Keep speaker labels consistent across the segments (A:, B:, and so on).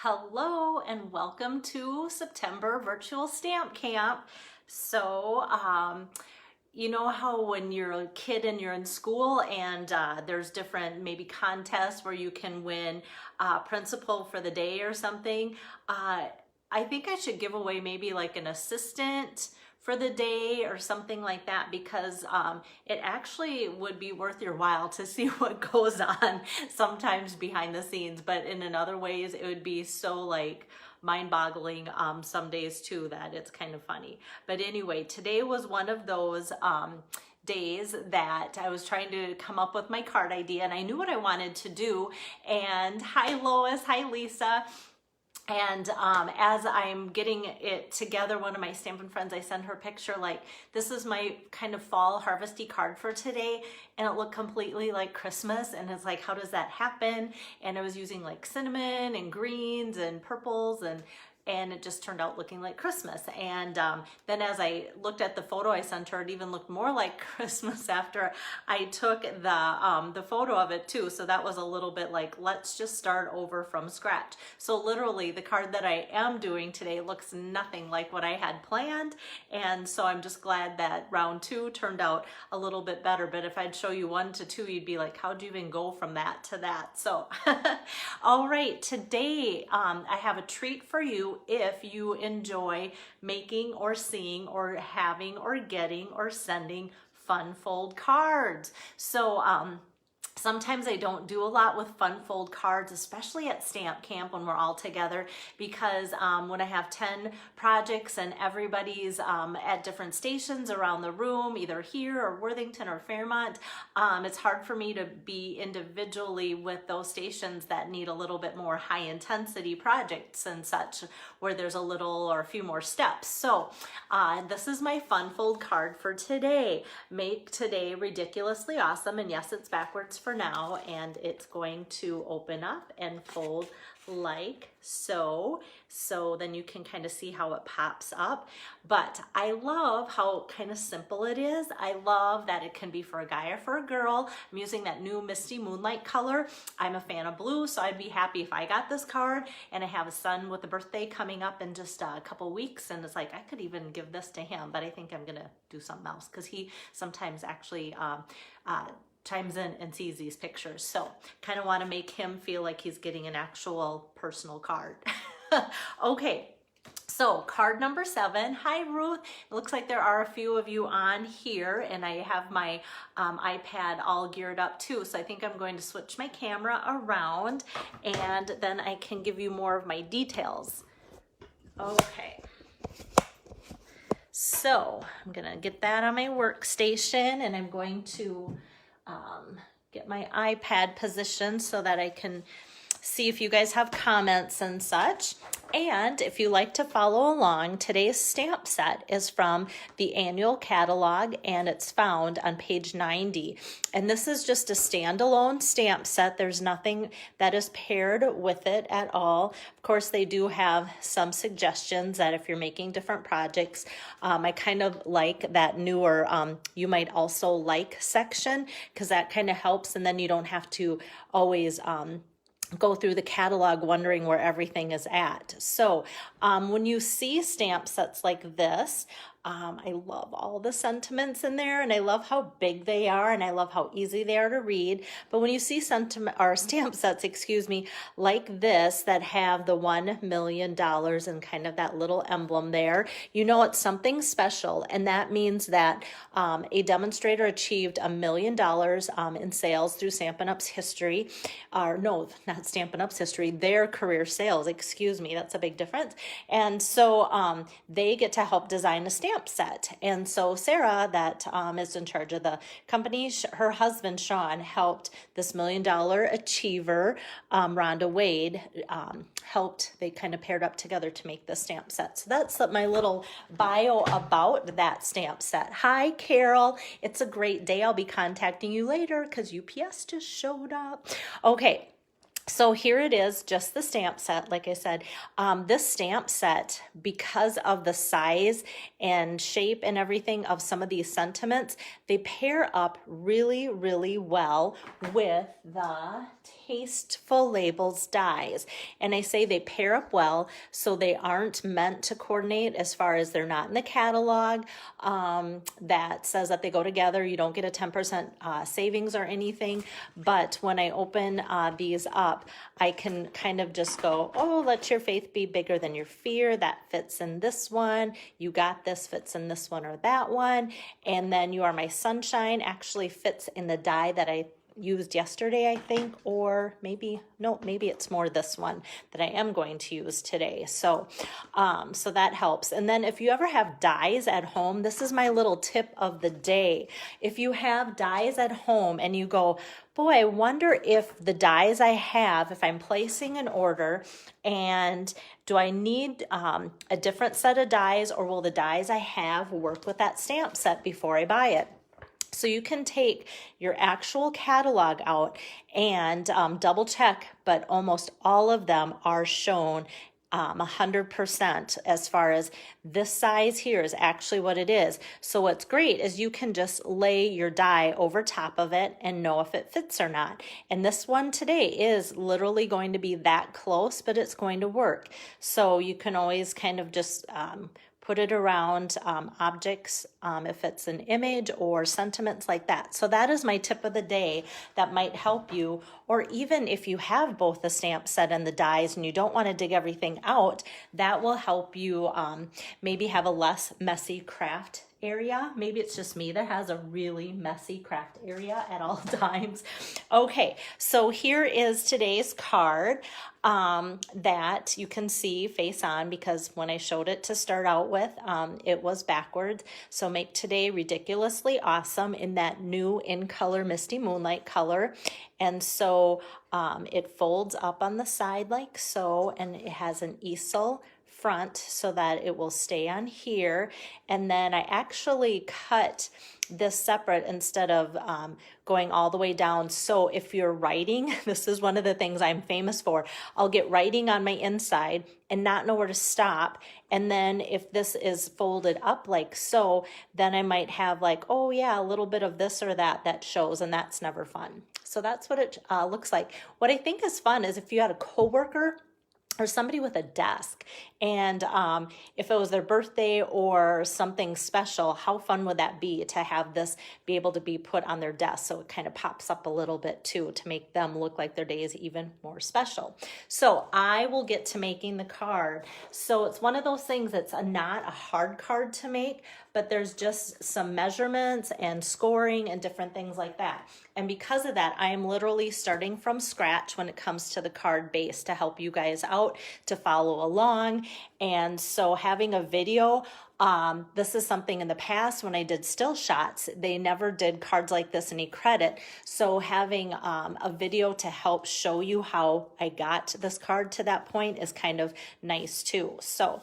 A: Hello and welcome to September Virtual Stamp Camp. You know how when you're a kid and you're in school and there's different maybe contests where you can win principal for the day or something? I think I should give away maybe like an assistant for the day or something like that, because it actually would be worth your while to see what goes on sometimes behind the scenes, but in other ways it would be so like mind-boggling some days too that it's kind of funny. But anyway, today was one of those days that I was trying to come up with my card idea and I knew what I wanted to do. And hi Lois, hi Lisa. And as I'm getting it together, one of my Stampin' friends, I sent her a picture like, this is my kind of fall harvesty card for today. And it looked completely like Christmas. And it's like, how does that happen? And I was using like cinnamon and greens and purples and it just turned out looking like Christmas. And then as I looked at the photo I sent her, it even looked more like Christmas after I took the photo of it too. So that was a little bit like, let's just start over from scratch. So literally the card that I am doing today looks nothing like what I had planned. And so I'm just glad that round two turned out a little bit better. But if I'd show you 1 to 2, you'd be like, how'd you even go from that to that? So, all right, today I have a treat for you if you enjoy making or seeing or having or getting or sending fun fold cards. So sometimes I don't do a lot with fun fold cards, especially at Stamp Camp when we're all together, because when I have 10 projects and everybody's at different stations around the room, either here or Worthington or Fairmont, it's hard for me to be individually with those stations that need a little bit more high intensity projects and such, where there's a little or a few more steps. So this is my fun fold card for today. Make today ridiculously awesome. And yes, it's backwards for now, and it's going to open up and fold like so. So then you can kind of see how it pops up. But I love how kind of simple it is. I love that it can be for a guy or for a girl. I'm using that new Misty Moonlight color. I'm a fan of blue, so I'd be happy if I got this card. And I have a son with a birthday coming up in just a couple weeks, and it's like I could even give this to him, but I think I'm gonna do something else because he sometimes actually chimes in and sees these pictures. So kind of want to make him feel like he's getting an actual personal card. Okay, so card number 7. Hi Ruth. It looks like there are a few of you on here, and I have my iPad all geared up too. So I think I'm going to switch my camera around and then I can give you more of my details. Okay. So I'm gonna get that on my workstation, and I'm going to get my iPad positioned so that I can see if you guys have comments and such. And if you like to follow along, today's stamp set is from the annual catalog, and it's found on page 90. And this is just a standalone stamp set. There's nothing that is paired with it at all. Of course, they do have some suggestions that if you're making different projects, I kind of like that newer you might also like section, because that kind of helps, and then you don't have to always go through the catalog wondering where everything is at. So when you see stamp sets like this, I love all the sentiments in there, and I love how big they are, and I love how easy they are to read. But when you see sentiment or stamp sets, excuse me, like this that have the $1 million and kind of that little emblem there, you know it's something special, and that means that a demonstrator achieved $1 million in sales through Stampin' Up's history, or no, not Stampin' Up's history, their career sales, excuse me, that's a big difference. And so they get to help design a stamp set. And so Sarah, that is in charge of the company, her husband Sean helped this $1 million achiever, Rhonda Wade, helped. They kind of paired up together to make the stamp set. So that's my little bio about that stamp set. Hi Carol, it's a great day. I'll be contacting you later because UPS just showed up. Okay. So here it is, just the stamp set. Like I said, this stamp set, because of the size and shape and everything of some of these sentiments, they pair up really, really well with the Tasteful Labels dies. And I say they pair up well, so they aren't meant to coordinate as far as they're not in the catalog that says that they go together. You don't get a 10% savings or anything. But when I open these up, I can kind of just go, oh, let your faith be bigger than your fear. That fits in this one. You got this fits in this one or that one. And then You Are My Sunshine actually fits in the die that I used yesterday, I think, or maybe it's more this one that I am going to use today. So so that helps. And then if you ever have dies at home, this is my little tip of the day. If you have dies at home and you go, boy, I wonder if the dies I have, if I'm placing an order, and do I need a different set of dies, or will the dies I have work with that stamp set before I buy it? So you can take your actual catalog out and double check, but almost all of them are shown 100% as far as this size here is actually what it is. So what's great is you can just lay your die over top of it and know if it fits or not. And this one today is literally going to be that close, but it's going to work. So you can always kind of just put it around objects if it's an image or sentiments like that. So that is my tip of the day that might help you. Or even if you have both the stamp set and the dies and you don't want to dig everything out, that will help you maybe have a less messy craft area. Maybe it's just me that has a really messy craft area at all times. Okay, so here is today's card that you can see face on, because when I showed it to start out with, it was backwards. So make today ridiculously awesome in that new In Color Misty Moonlight color. And so it folds up on the side like so, and it has an easel front so that it will stay on here. And then I actually cut this separate instead of going all the way down. So if you're writing, this is one of the things I'm famous for. I'll get writing on my inside and not know where to stop. And then if this is folded up like so, then I might have like, oh yeah, a little bit of this or that shows, and that's never fun. So that's what it looks like. What I think is fun is if you had a coworker or somebody with a desk, and if it was their birthday or something special, how fun would that be to have this be able to be put on their desk, so it kind of pops up a little bit too to make them look like their day is even more special. So I will get to making the card. So it's one of those things that's not a hard card to make, but there's just some measurements and scoring and different things like that. And because of that, I am literally starting from scratch when it comes to the card base to help you guys out to follow along. And so having a video, this is something in the past when I did still shots, they never did cards like this any credit. So having a video to help show you how I got this card to that point is kind of nice too. So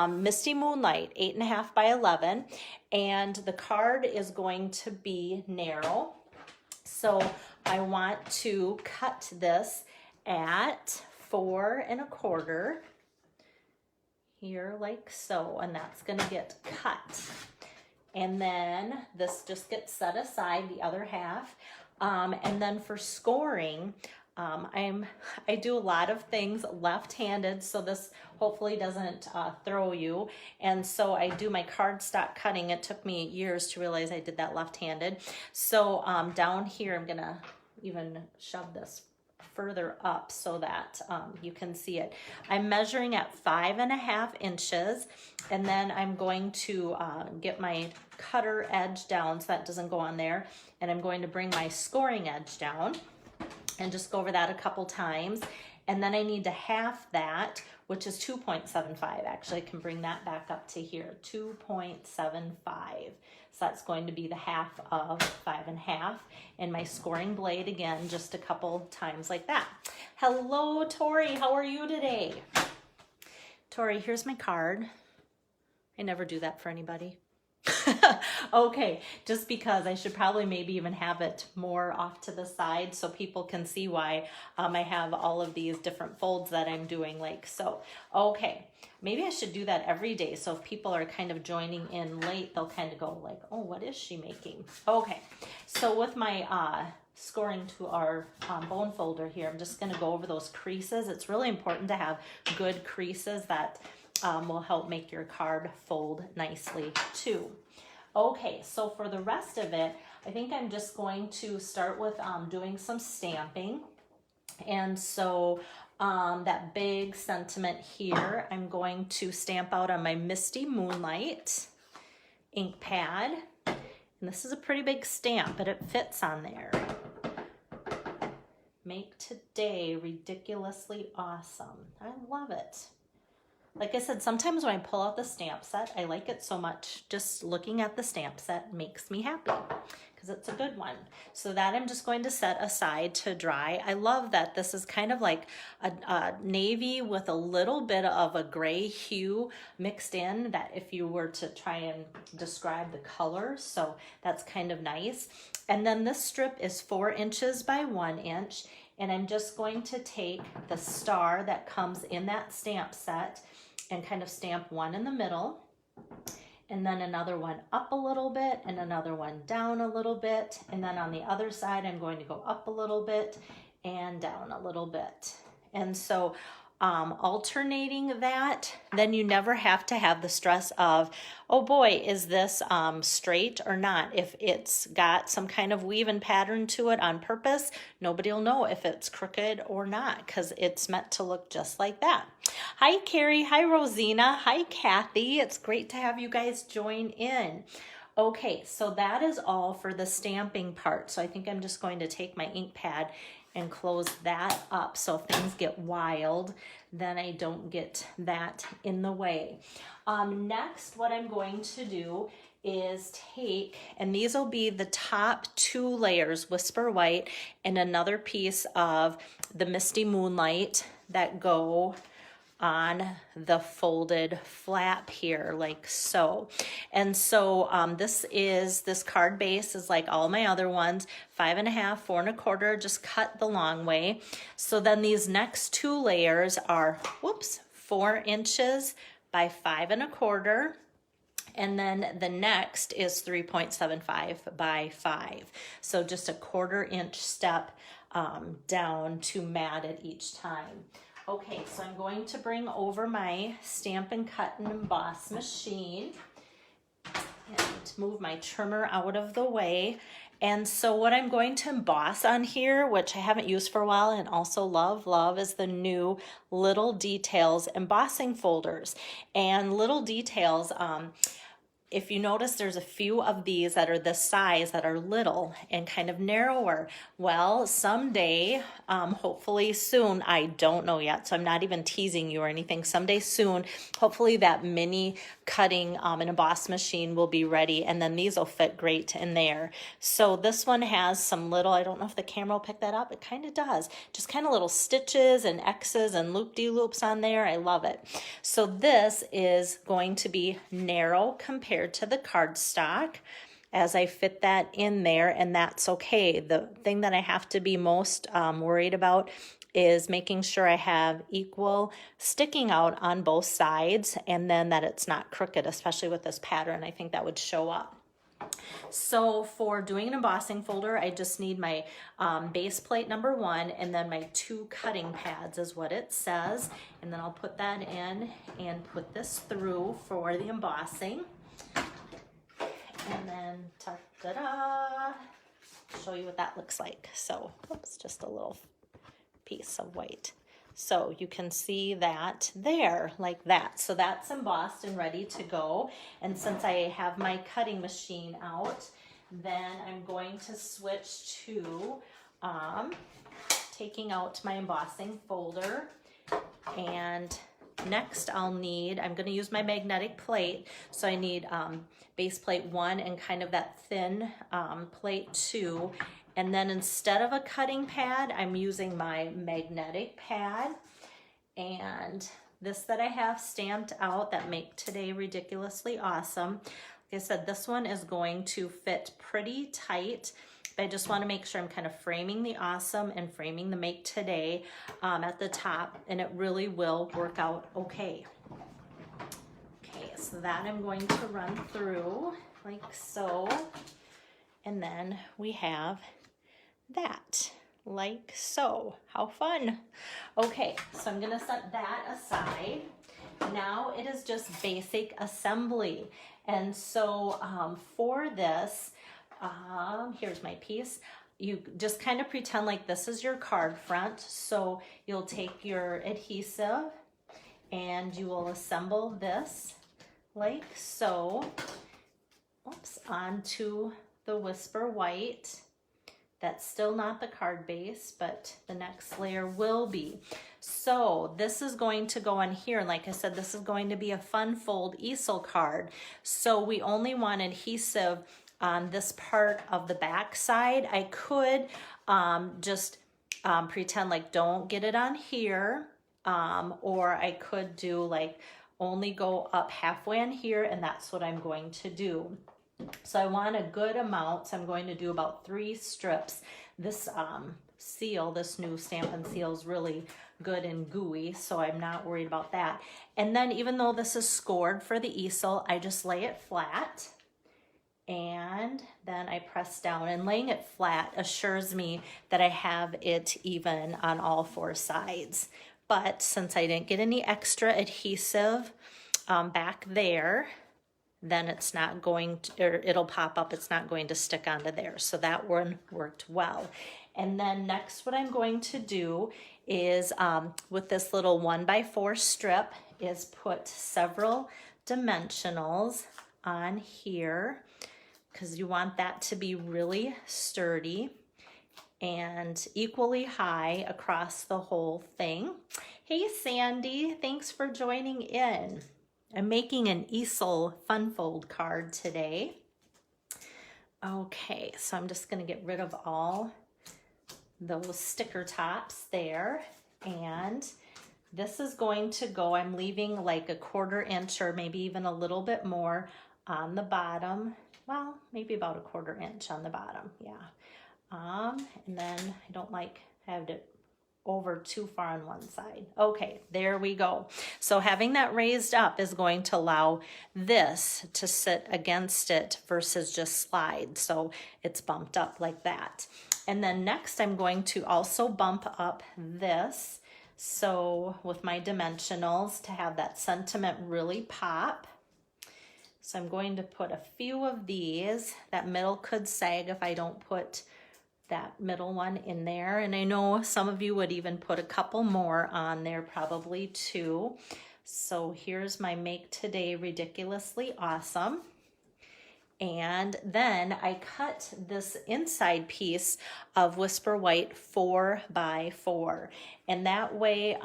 A: Misty Moonlight, 8.5 by 11, and the card is going to be narrow. So I want to cut this at 4 1/4 here like so, and that's going to get cut. And then this just gets set aside, the other half. And then for scoring, I do a lot of things left-handed, so this hopefully doesn't throw you. And so I do my cardstock cutting. It took me years to realize I did that left-handed. So down here, I'm gonna even shove this further up so that you can see it. I'm measuring at 5.5 inches, and then I'm going to get my cutter edge down so that doesn't go on there, and I'm going to bring my scoring edge down and just go over that a couple times. And then I need to half that, which is 2.75. Actually, I can bring that back up to here, 2.75. So that's going to be the half of 5.5. And my scoring blade, again, just a couple times like that. Hello, Tori, how are you today? Tori, here's my card. I never do that for anybody. Okay, just because I should probably maybe even have it more off to the side so people can see why I have all of these different folds that I'm doing like so. Okay, maybe I should do that every day so if people are kind of joining in late, they'll kind of go like, oh, what is she making? Okay, so with my scoring to our bone folder here, I'm just going to go over those creases. It's really important to have good creases that will help make your card fold nicely too. Okay, so for the rest of it, I think I'm just going to start with doing some stamping. And so that big sentiment here, I'm going to stamp out on my Misty Moonlight ink pad. And this is a pretty big stamp, but it fits on there. Make today ridiculously awesome. I love it. Like I said, sometimes when I pull out the stamp set, I like it so much. Just looking at the stamp set makes me happy because it's a good one. So that I'm just going to set aside to dry. I love that this is kind of like a navy with a little bit of a gray hue mixed in, that if you were to try and describe the color. So that's kind of nice. And then this strip is 4 inches by 1 inch. And I'm just going to take the star that comes in that stamp set and kind of stamp one in the middle, and then another one up a little bit, and another one down a little bit, and then on the other side I'm going to go up a little bit and down a little bit. And so alternating that, then you never have to have the stress of, oh boy, is this straight or not? If it's got some kind of weave and pattern to it on purpose, nobody will know if it's crooked or not because it's meant to look just like that. Hi, Carrie. Hi, Rosina. Hi, Kathy. It's great to have you guys join in. Okay, so that is all for the stamping part. So I think I'm just going to take my ink pad and close that up so if things get wild, then I don't get that in the way. Next, what I'm going to do is take, and these will be the top 2 layers, Whisper White, and another piece of the Misty Moonlight that go on the folded flap here like so. And so this card base is like all my other ones, 5.5, 4 1/4, just cut the long way. So then these next 2 layers are 4 inches by 5 1/4. And then the next is 3.75 by 5. So just a 1/4 inch step down to mat it each time. Okay, so I'm going to bring over my Stampin' Cut and Emboss machine and move my trimmer out of the way. And so what I'm going to emboss on here, which I haven't used for a while and also love, is the new Little Details embossing folders. And Little Details, if you notice, there's a few of these that are this size that are little and kind of narrower. Well, someday, hopefully soon, I don't know yet, so I'm not even teasing you or anything. Someday soon, hopefully that mini cutting and emboss machine will be ready, and then these will fit great in there. So this one has some little, I don't know if the camera will pick that up, it kind of does, just kind of little stitches and X's and loop-de-loops on there. I love it. So this is going to be narrow compared to the cardstock as I fit that in there, and that's okay. The thing that I have to be most worried about is making sure I have equal sticking out on both sides, and then that it's not crooked, especially with this pattern. I think that would show up. So for doing an embossing folder, I just need my base plate number 1 and then my 2 cutting pads is what it says. And then I'll put that in and put this through for the embossing. And then ta-da, show you what that looks like. So, oops, just a little piece of white. So you can see that there, like that. So that's embossed and ready to go. And since I have my cutting machine out, then I'm going to switch to taking out my embossing folder. And next I'm going to use my magnetic plate. So I need base plate 1 and kind of that thin plate 2. And then instead of a cutting pad, I'm using my magnetic pad. And this that I have stamped out that make today ridiculously awesome. Like I said, this one is going to fit pretty tight. But I just want to make sure I'm kind of framing the awesome and framing the make today at the top, and it really will work out okay. Okay, so that I'm going to run through like so. And then we have that, like so. How fun. Okay, so I'm gonna set that aside. Now it is just basic assembly. And so for this, here's my piece. You just kind of pretend like this is your card front. So you'll take your adhesive and you will assemble this like so. Oops, onto the Whisper White. That's still not the card base, but the next layer will be. So this is going to go on here. Like I said, this is going to be a fun fold easel card. So we only want adhesive on this part of the back side. I could just pretend like don't get it on here, or I could do like only go up halfway on here, and that's what I'm going to do. So I want a good amount, so I'm going to do about 3 strips. This seal, this new Stampin' Seal is really good and gooey, so I'm not worried about that. And then even though this is scored for the easel, I just lay it flat, and then I press down. And laying it flat assures me that I have it even on all 4 sides. But since I didn't get any extra adhesive back there, then it's not going to, or it'll pop up, it's not going to stick onto there. So that one worked well. And then next what I'm going to do is with this little 1x4 strip is put several dimensionals on here, because you want that to be really sturdy and equally high across the whole thing. Hey Sandy, thanks for joining in. I'm making an easel fun fold card today. Okay, so I'm just gonna get rid of all those sticker tops there. And this is going to go, I'm leaving like a 1/4 inch or maybe even a little bit more on the bottom. Well, maybe about a 1/4 inch on the bottom, yeah. And then I don't like having it over too far on one side. Okay, there we go. So having that raised up is going to allow this to sit against it versus just slide. So it's bumped up like that. And then next I'm going to also bump up this. So with my dimensionals to have that sentiment really pop. So I'm going to put a few of these. That middle could sag if I don't put that middle one in there. And I know some of you would even put a couple more on there, probably 2. So here's my Make Today Ridiculously Awesome. And then I cut this inside piece of Whisper White 4x4. And that way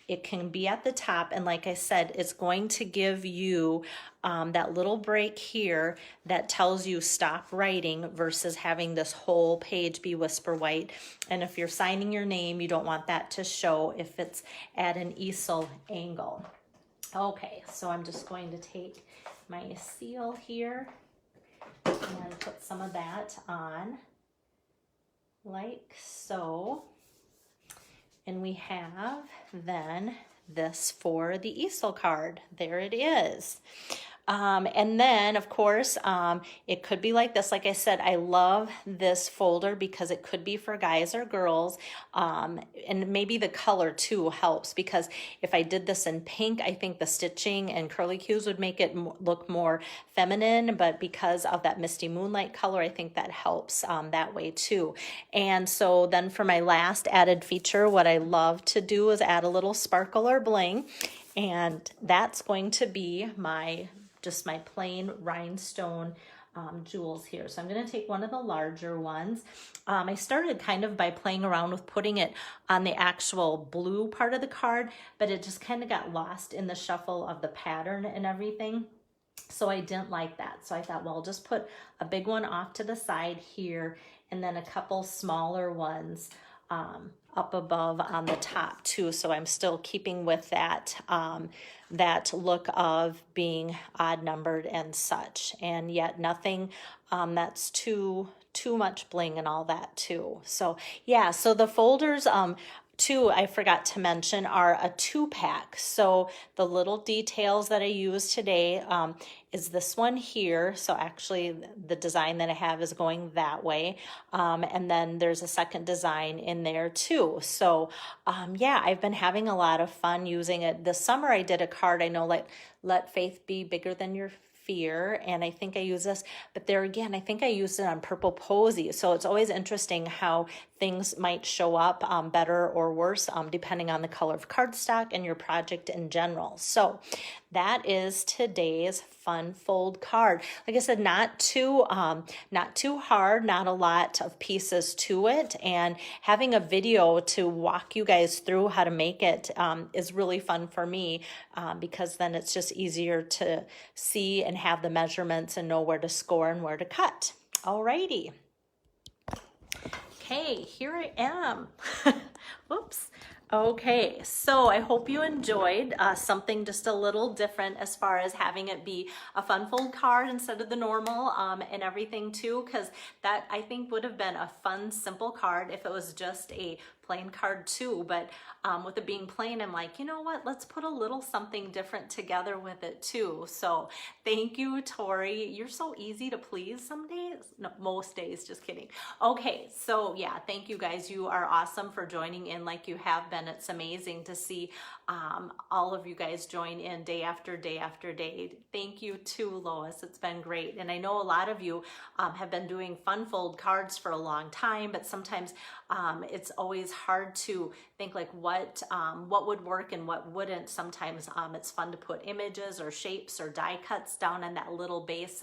A: it can be at the top. And like I said, it's going to give you that little break here that tells you stop writing versus having this whole page be Whisper White. And if you're signing your name, you don't want that to show if it's at an easel angle. Okay, so I'm just going to take my seal here and put some of that on like so. And we have then this for the easel card. There it is. And then, of course, it could be like this. Like I said, I love this folder because it could be for guys or girls. And maybe the color, too, helps. Because if I did this in pink, I think the stitching and curly cues would make it look more feminine. But because of that Misty Moonlight color, I think that helps that way, too. And so then for my last added feature, what I love to do is add a little sparkle or bling. And that's going to be just my plain rhinestone jewels here. So I'm going to take one of the larger ones. I started kind of by playing around with putting it on the actual blue part of the card, but it just kind of got lost in the shuffle of the pattern and everything. So I didn't like that. So I thought, well, I'll just put a big one off to the side here and then a couple smaller ones up above on the top too. So I'm still keeping with that, that look of being odd numbered and such, and yet nothing that's too much bling and all that too. So yeah, so the folders, two, I forgot to mention, are a 2-pack. So the little details that I use today is this one here. So actually the design that I have is going that way. And then there's a second design in there too. So yeah, I've been having a lot of fun using it. This summer I did a card, I know, like let faith be bigger than your fear, and I think I use this, but there again, I think I used it on Purple Posy. So it's always interesting how things might show up better or worse depending on the color of cardstock and your project in general. So that is today's fun fold card. Like I said, not too hard, not a lot of pieces to it, and having a video to walk you guys through how to make it is really fun for me because then it's just easier to see and have the measurements and know where to score and where to cut. Alrighty. Okay, here I am. Whoops. Okay, so I hope you enjoyed something just a little different as far as having it be a fun fold card instead of the normal and everything too, because that I think would have been a fun, simple card if it was just a plain card too. But with it being plain, I'm like, you know what, let's put a little something different together with it too. So thank you, Tori. You're so easy to please some days. No, most days, just kidding. Okay, so yeah, thank you guys. You are awesome for joining in like you have been. It's amazing to see all of you guys join in day after day after day. Thank you too, Lois. It's been great. And I know a lot of you have been doing fun fold cards for a long time, but sometimes it's always hard to think like what would work and what wouldn't. Sometimes it's fun to put images or shapes or die cuts down in that little base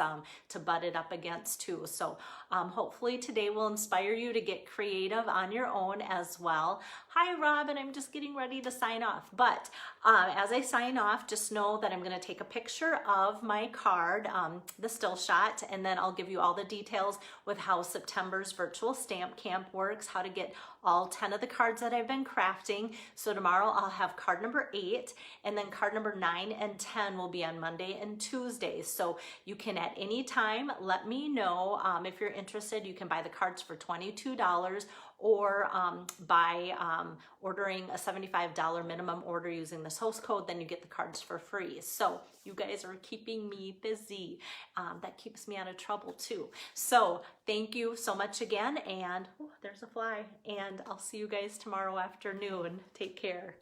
A: to butt it up against too. So hopefully today will inspire you to get creative on your own as well. Hi, Robin. I'm just getting ready to sign off. But as I sign off, just know that I'm going to take a picture of my card, the still shot, and then I'll give you all the details with how September's virtual stamp camp works, how to get all 10 of the cards that I've been crafting. So tomorrow I'll have card number 8, and then card number 9 and 10 will be on Monday and Tuesday. So you can at any time let me know if you're interested. You can buy the cards for $22 or by ordering a $75 minimum order using this host code, then you get the cards for free. So you guys are keeping me busy. That keeps me out of trouble too. So thank you so much again, and oh, there's a fly, and I'll see you guys tomorrow afternoon. Take care.